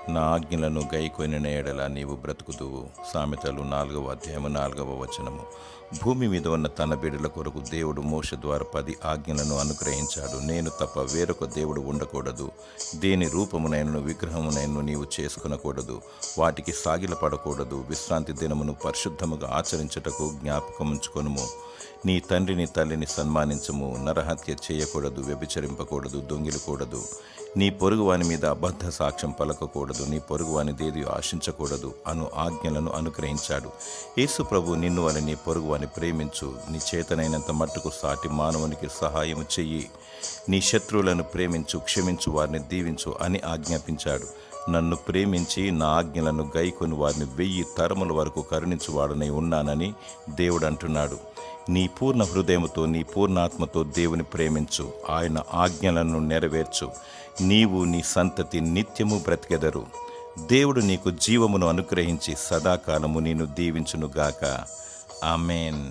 నా ఆజ్ఞలను గైకొనిన ఎడల నీవు బ్రతుకుదువు. సామెతలు 4వ అధ్యాయము 4వ వచనము. భూమి మీద ఉన్న తన బిడ్డల కొరకు దేవుడు మోషే ద్వారా 10 ఆజ్ఞలను అనుగ్రహించాడు. నేను తప్ప వేరొక దేవుడు ఉండకూడదు. దేని రూపమునైనను విగ్రహమునైనను నీవు చేసుకునకూడదు. వాటికి సాగిలపడకూడదు. విశ్రాంతి దినమును పరిశుద్ధముగా ఆచరించుటకు జ్ఞాపకముంచుకొనుము. నీ తండ్రిని తల్లిని సన్మానించము. నరహత్య చేయకూడదు. వ్యభిచరింపకూడదు. దొంగిలకూడదు. నీ పొరుగువాని మీద అబద్ధ సాక్ష్యం పలకకూడదు. నీ పొరుగువాని దేది ఆశించకూడదు అను ఆజ్ఞలను అనుగ్రహించాడు. యేసు ప్రభు నిన్ను వలె నీ పొరుగువాని ప్రేమించు. నీ చేతనైనంత మట్టుకు సాటి మానవునికి సహాయము చెయ్యి. నీ శత్రువులను ప్రేమించు, క్షమించు, వారిని దీవించు అని ఆజ్ఞాపించాడు. నన్ను ప్రేమించి నా ఆజ్ఞలను గైకొని వారిని 1000 తరముల వరకు కరుణించువాడనై ఉన్నానని దేవుడు అంటున్నాడు. నీ పూర్ణ హృదయముతో, నీ పూర్ణాత్మతో దేవుని ప్రేమించు. ఆయన ఆజ్ఞలను నెరవేర్చు. నీవు నీ సంతతి నిత్యము బ్రతికెదరు. దేవుడు నీకు జీవమును అనుగ్రహించి సదాకాలము నిన్ను దీవించునుగాక. ఆమేన్.